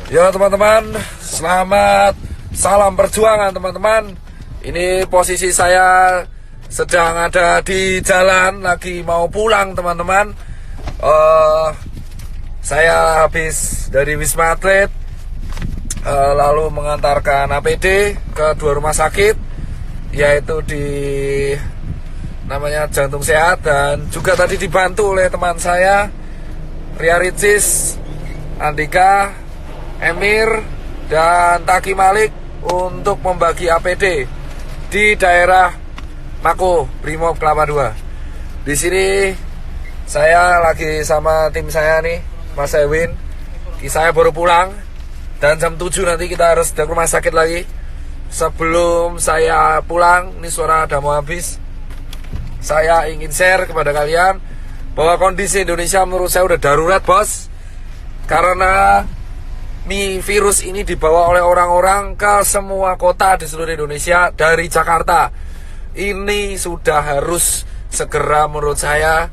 Ya teman-teman, selamat salam perjuangan teman-teman. Ini posisi saya sedang ada di jalan, lagi mau pulang teman-teman. Saya habis dari Wisma Atlet, lalu mengantarkan APD ke 2 rumah sakit, yaitu di namanya Jantung Sehat, dan juga tadi dibantu oleh teman saya Ria Ricis, Andika, Emir, dan Taki Malik untuk membagi APD di daerah Mako Brimob Kelapa II. Di sini saya lagi sama tim saya nih, Mas Ewin. Saya baru pulang dan jam 7 nanti kita harus ke rumah sakit lagi. Sebelum saya pulang, ini suara udah mau habis, saya ingin share kepada kalian bahwa kondisi Indonesia menurut saya udah darurat, bos. Karena virus ini dibawa oleh orang-orang ke semua kota di seluruh Indonesia dari Jakarta. Ini sudah harus segera menurut saya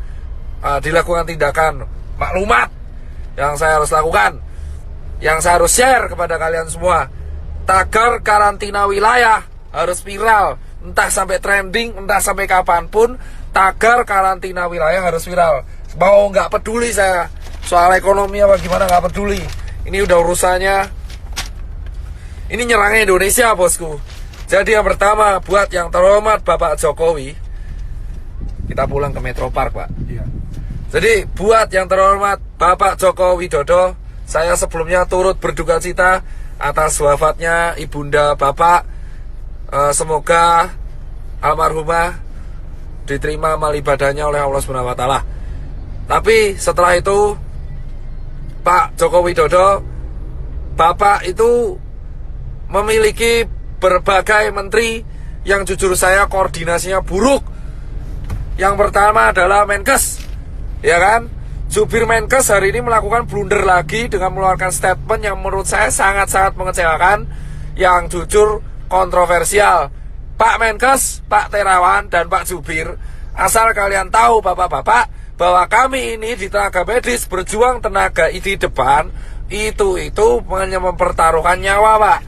dilakukan tindakan maklumat yang saya harus lakukan, yang saya harus share kepada kalian semua. Tagar karantina wilayah harus viral, entah sampai trending, entah sampai kapanpun. Tagar karantina wilayah harus viral. Mau nggak peduli saya soal ekonomi apa gimana, nggak peduli. Ini udah urusannya, ini nyerangnya Indonesia, bosku. Jadi yang pertama, buat yang terhormat Bapak Jokowi, kita pulang ke Metro Park, Pak. Iya. Jadi buat yang terhormat Bapak Joko Widodo, saya sebelumnya turut berduka cita atas wafatnya ibunda Bapak. Semoga almarhumah diterima amal ibadahnya oleh Allah Subhanahu wa Ta'ala. Tapi setelah itu, Pak Joko Widodo, Bapak itu memiliki berbagai menteri yang jujur saya koordinasinya buruk. Yang pertama adalah Menkes, ya kan? Jubir Menkes hari ini melakukan blunder lagi dengan mengeluarkan statement yang menurut saya sangat-sangat mengecewakan, yang jujur kontroversial. Pak Menkes, Pak Terawan, dan Pak Jubir, asal kalian tahu bapak-bapak, bahwa kami ini di tenaga medis berjuang tenaga di depan itu hanya mempertaruhkan nyawa, Pak.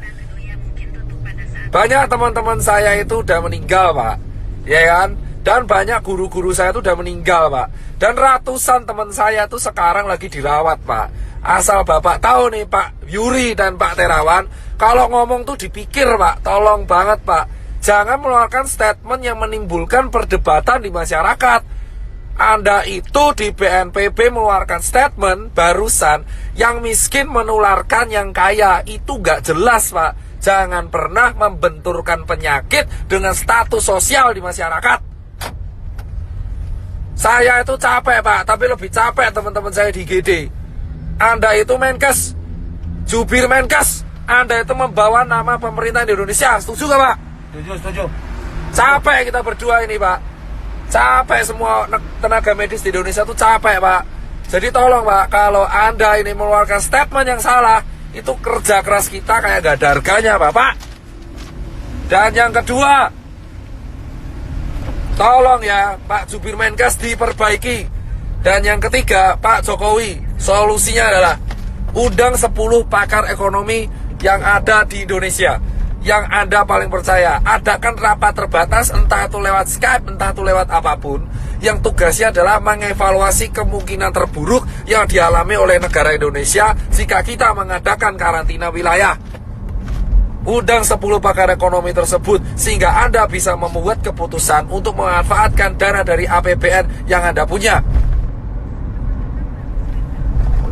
Banyak teman-teman saya itu udah meninggal, Pak, ya kan? Dan banyak guru-guru saya itu udah meninggal, Pak. Dan ratusan teman saya itu sekarang lagi dirawat, Pak. Asal bapak tahu nih, Pak Yuri dan Pak Terawan, kalau ngomong tuh dipikir, Pak. Tolong banget, Pak, jangan mengeluarkan statement yang menimbulkan perdebatan di masyarakat. Anda itu di BNPB mengeluarkan statement barusan, yang miskin menularkan yang kaya. Itu gak jelas, Pak. Jangan pernah membenturkan penyakit dengan status sosial di masyarakat. Saya itu capek, Pak, tapi lebih capek teman-teman saya di GD. Anda itu Menkes, jubir Menkes, Anda itu membawa nama pemerintah di Indonesia. Setuju gak, Pak? Setuju. Capek kita berdua ini, Pak. Capek semua tenaga medis di Indonesia tuh capek, Pak. Jadi tolong, Pak, kalau Anda ini mengeluarkan statement yang salah, itu kerja keras kita kayak gak ada harganya, Bapak. Dan yang kedua, tolong ya Pak Jubir Menkes diperbaiki. Dan yang ketiga, Pak Jokowi, solusinya adalah undang 10 pakar ekonomi yang ada di Indonesia, yang Anda paling percaya. Adakan rapat terbatas, entah itu lewat Skype, entah itu lewat apapun, yang tugasnya adalah mengevaluasi kemungkinan terburuk yang dialami oleh negara Indonesia jika kita mengadakan karantina wilayah. Undang 10 pakar ekonomi tersebut sehingga Anda bisa membuat keputusan untuk memanfaatkan dana dari APBN yang Anda punya.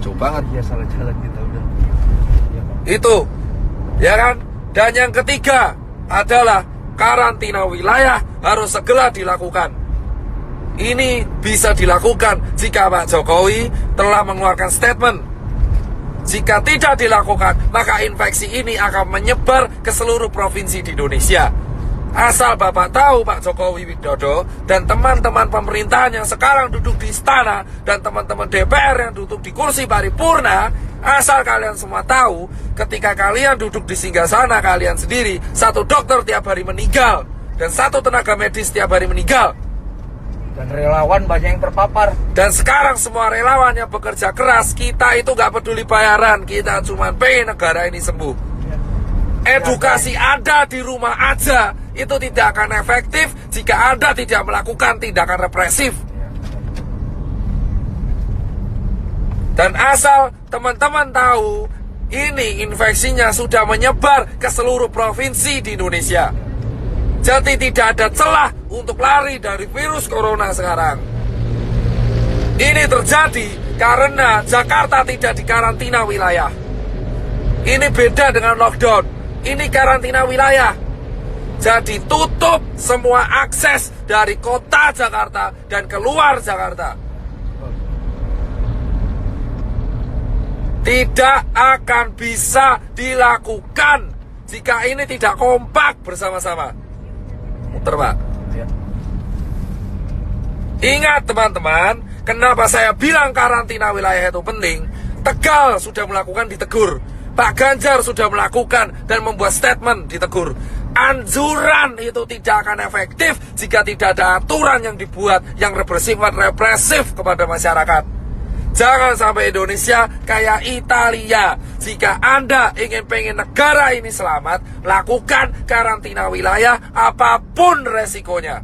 Jauh banget ya, salah jalan kita udah. Itu, ya kan? Dan yang ketiga adalah karantina wilayah harus segera dilakukan. Ini bisa dilakukan jika Pak Jokowi telah mengeluarkan statement. Jika tidak dilakukan, maka infeksi ini akan menyebar ke seluruh provinsi di Indonesia. Asal Bapak tahu, Pak Jokowi Widodo dan teman-teman pemerintahan yang sekarang duduk di istana dan teman-teman DPR yang duduk di kursi paripurna, asal kalian semua tahu, ketika kalian duduk di singgasana kalian sendiri, 1 dokter tiap hari meninggal dan 1 tenaga medis tiap hari meninggal. Dan relawan banyak yang terpapar. Dan sekarang semua relawan yang bekerja keras, kita itu gak peduli bayaran, kita cuma pengen negara ini sembuh. Edukasi Anda di rumah aja itu tidak akan efektif jika Anda tidak melakukan tindakan represif. Dan asal teman-teman tahu, ini infeksinya sudah menyebar ke seluruh provinsi di Indonesia. Jadi tidak ada celah untuk lari dari virus corona sekarang. Ini terjadi karena Jakarta tidak dikarantina wilayah. Ini beda dengan lockdown. Ini karantina wilayah. Jadi tutup semua akses dari kota Jakarta dan keluar Jakarta. Tidak akan bisa dilakukan jika ini tidak kompak bersama-sama. Muter, Pak. Ya. Ingat teman-teman, kenapa saya bilang karantina wilayah itu penting? Tegal sudah melakukan, ditegur. Pak Ganjar sudah melakukan dan membuat statement, ditegur. Anjuran itu tidak akan efektif jika tidak ada aturan yang dibuat yang represif kepada masyarakat. Jangan sampai Indonesia kayak Italia. Jika Anda pengen negara ini selamat, lakukan karantina wilayah apapun resikonya.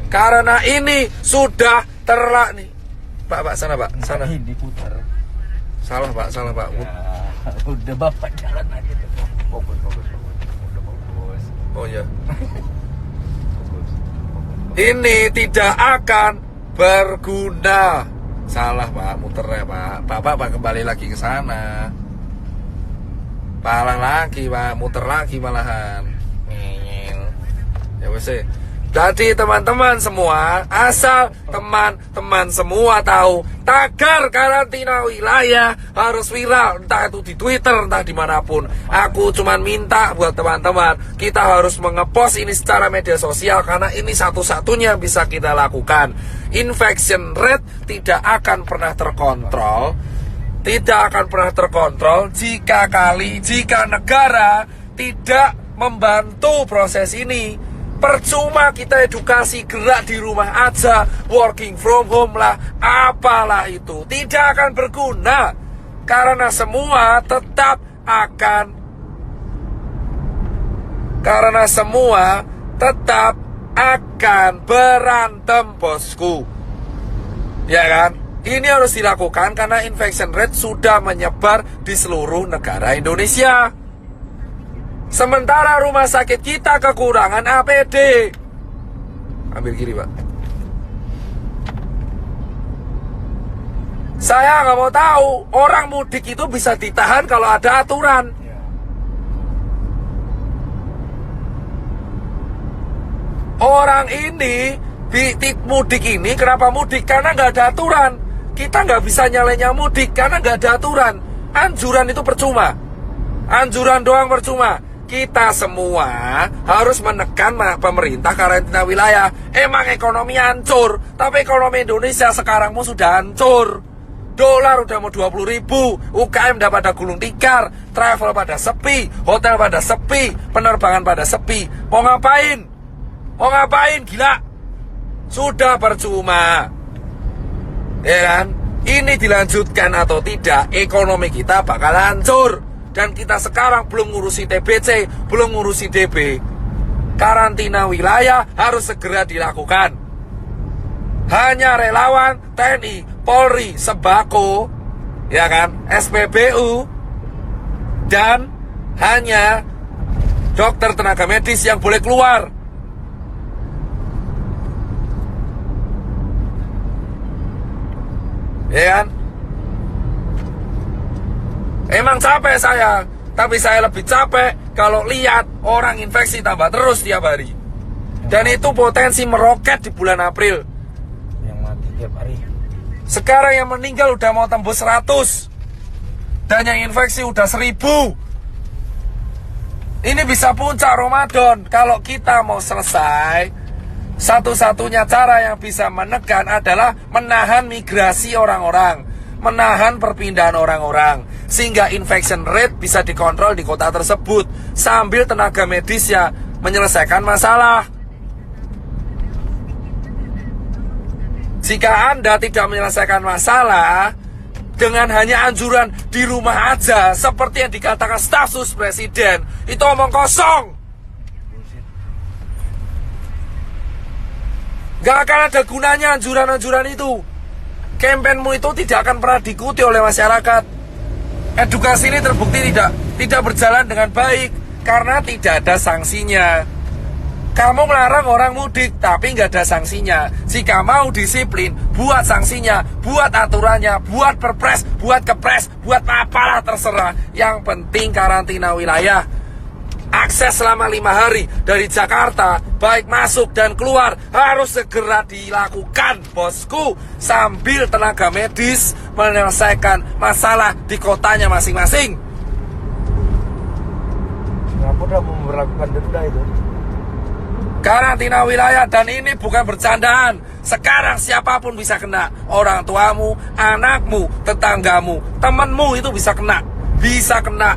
Karena ini sudah nih. Pak, sana Pak, sana. Ini diputar. Salah Pak. Ya, udah Bapak jalan aja. Fokus. Udah fokus. Oh ya. Ini tidak akan berguna. Salah Pak, muternya Pak. Pak kembali lagi ke sana. Palang lagi Pak, muter lagi malahan. Ngil. Ya wes. Jadi teman-teman semua, asal teman-teman semua tahu, tagar karantina wilayah harus viral, entah itu di Twitter, entah dimanapun. Aku cuman minta buat teman-teman, kita harus mengepost ini secara media sosial, karena ini satu-satunya bisa kita lakukan. Infection rate tidak akan pernah terkontrol, jika negara tidak membantu proses ini. Percuma kita edukasi gerak di rumah aja, working from home lah, apalah itu, tidak akan berguna. Karena semua tetap akan berantem, bosku. Ya kan? Ini harus dilakukan karena infection rate sudah menyebar di seluruh negara Indonesia. Sementara rumah sakit kita kekurangan APD. Ambil kiri Pak. Saya nggak mau tahu orang mudik itu bisa ditahan kalau ada aturan. Orang ini mudik ini kenapa mudik? Karena nggak ada aturan. Kita nggak bisa nyalenya mudik karena nggak ada aturan. Anjuran itu percuma. Anjuran doang percuma. Kita semua harus menekan pemerintah karantina wilayah. Emang ekonomi hancur, tapi ekonomi Indonesia sekarang sudah hancur. Dolar udah mau 20.000, UKM udah pada gulung tikar, travel pada sepi, hotel pada sepi, penerbangan pada sepi. Mau ngapain? Gila. Sudah percuma. Ya kan? Ini dilanjutkan atau tidak, ekonomi kita bakal hancur. Dan kita sekarang belum ngurusi TBC, belum ngurusi DB. Karantina wilayah harus segera dilakukan. Hanya relawan, TNI, Polri, Sembako, ya kan, SPBU, dan hanya dokter tenaga medis yang boleh keluar. Ya kan? Emang capek saya, tapi saya lebih capek kalau lihat orang infeksi tambah terus tiap hari. Dan itu potensi meroket di bulan April. Yang mati tiap hari. Sekarang yang meninggal udah mau tembus 100. Dan yang infeksi udah 1000. Ini bisa puncak Ramadan. Kalau kita mau selesai, satu-satunya cara yang bisa menekan adalah menahan migrasi orang-orang, menahan perpindahan orang-orang, sehingga infection rate bisa dikontrol di kota tersebut sambil tenaga medisnya menyelesaikan masalah. Jika Anda tidak menyelesaikan masalah dengan hanya anjuran di rumah aja, seperti yang dikatakan staf sus presiden, itu omong kosong. Gak akan ada gunanya anjuran-anjuran itu. Kampanyemu itu tidak akan pernah diikuti oleh masyarakat. Edukasi ini terbukti tidak berjalan dengan baik karena tidak ada sanksinya. Kamu melarang orang mudik tapi nggak ada sanksinya. Jika mau disiplin, buat sanksinya, buat aturannya, buat perpres, buat kepres, buat apalah terserah. Yang penting karantina wilayah. Akses selama 5 hari dari Jakarta, baik masuk dan keluar, harus segera dilakukan, bosku, sambil tenaga medis menyelesaikan masalah di kotanya masing-masing. Singapura mau memperlakukan denda itu. Karantina wilayah, dan ini bukan bercandaan. Sekarang siapapun bisa kena. Orang tuamu, anakmu, tetanggamu, temanmu itu bisa kena. Bisa kena.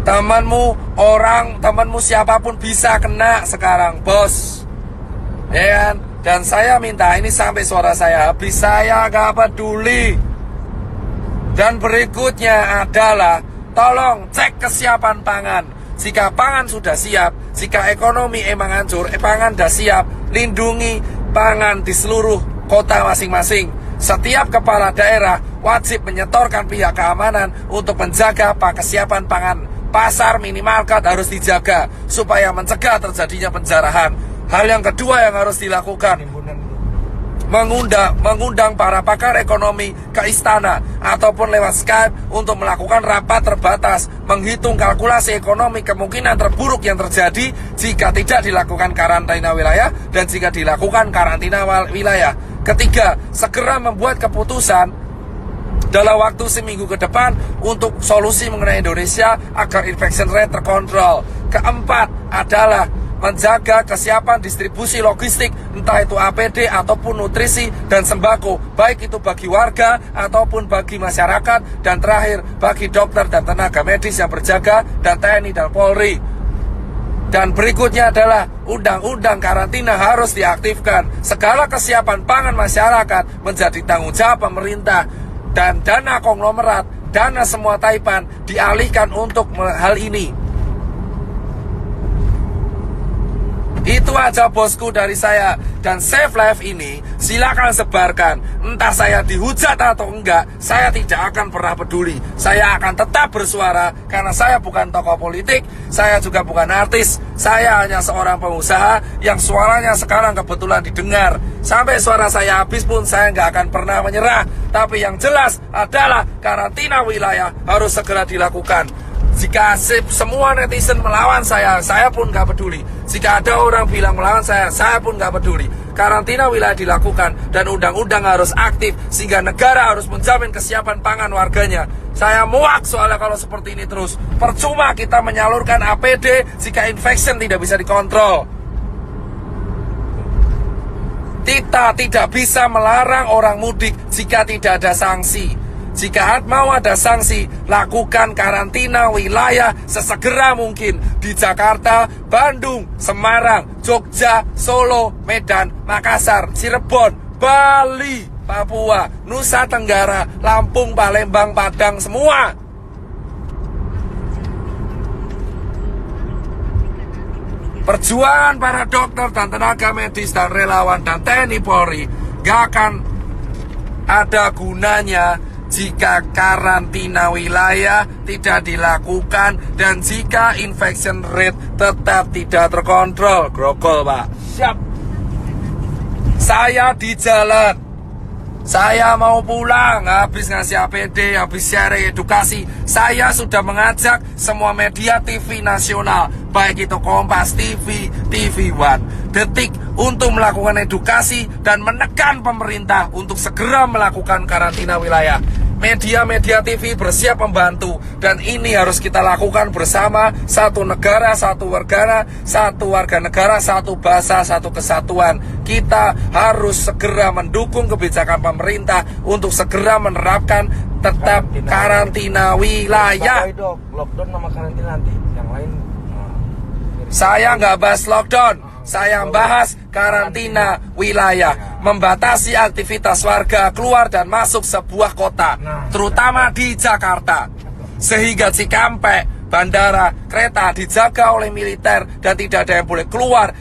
Temanmu siapapun bisa kena sekarang, bos. Ya kan? Dan saya minta ini sampai suara saya habis, saya gak peduli. Dan berikutnya adalah tolong cek kesiapan pangan. Jika pangan sudah siap, jika ekonomi emang hancur, pangan sudah siap, lindungi pangan di seluruh kota masing-masing. Setiap kepala daerah wajib menyetorkan pihak keamanan untuk menjaga kesiapan pangan. Pasar minimarket harus dijaga supaya mencegah terjadinya penjarahan. Hal yang kedua yang harus dilakukan, mengundang para pakar ekonomi ke istana ataupun lewat Skype untuk melakukan rapat terbatas, menghitung kalkulasi ekonomi kemungkinan terburuk yang terjadi jika tidak dilakukan karantina wilayah dan jika dilakukan karantina wilayah. Ketiga, segera membuat keputusan dalam waktu seminggu ke depan untuk solusi mengenai Indonesia agar infection rate terkontrol. Keempat adalah menjaga kesiapan distribusi logistik, entah itu APD ataupun nutrisi dan sembako, baik itu bagi warga ataupun bagi masyarakat. Dan terakhir, bagi dokter dan tenaga medis yang berjaga, dan TNI dan Polri. Dan berikutnya adalah undang-undang karantina harus diaktifkan. Segala kesiapan pangan masyarakat menjadi tanggung jawab pemerintah. Dan dana konglomerat, dana semua taipan dialihkan untuk hal ini. Itu aja bosku dari saya. Dan Save Life ini silakan sebarkan. Entah saya dihujat atau enggak, saya tidak akan pernah peduli. Saya akan tetap bersuara karena saya bukan tokoh politik, saya juga bukan artis. Saya hanya seorang pengusaha yang suaranya sekarang kebetulan didengar. Sampai suara saya habis pun saya nggak akan pernah menyerah. Tapi yang jelas adalah karantina wilayah harus segera dilakukan. Jika semua netizen melawan saya pun gak peduli. Jika ada orang bilang melawan saya pun gak peduli. Karantina wilayah dilakukan dan undang-undang harus aktif sehingga negara harus menjamin kesiapan pangan warganya. Saya muak soalnya kalau seperti ini terus. Percuma kita menyalurkan APD jika infection tidak bisa dikontrol. Kita tidak bisa melarang orang mudik jika tidak ada sanksi. Jika mau ada sanksi, lakukan karantina wilayah sesegera mungkin di Jakarta, Bandung, Semarang, Jogja, Solo, Medan, Makassar, Cirebon, Bali, Papua, Nusa Tenggara, Lampung, Palembang, Padang, semua. Perjuangan para dokter dan tenaga medis dan relawan dan TNI Polri gak akan ada gunanya jika karantina wilayah tidak dilakukan dan jika infection rate tetap tidak terkontrol. Grogol, Pak. Siap. Saya di jalan. Saya mau pulang, habis ngasih APD, habis share edukasi. Saya sudah mengajak semua media TV nasional, baik itu Kompas TV, TV One, Detik, untuk melakukan edukasi dan menekan pemerintah untuk segera melakukan karantina wilayah. Media-media TV bersiap membantu, dan ini harus kita lakukan bersama. Satu negara, satu warga negara, satu bahasa, satu kesatuan. Kita harus segera mendukung kebijakan pemerintah untuk segera menerapkan tetap karantina wilayah. Lockdown sama karantina nanti, yang lain Saya nggak bahas lockdown, saya bahas karantina wilayah, membatasi aktivitas warga keluar dan masuk sebuah kota, terutama di Jakarta, sehingga Cikampek, bandara, kereta dijaga oleh militer dan tidak ada yang boleh keluar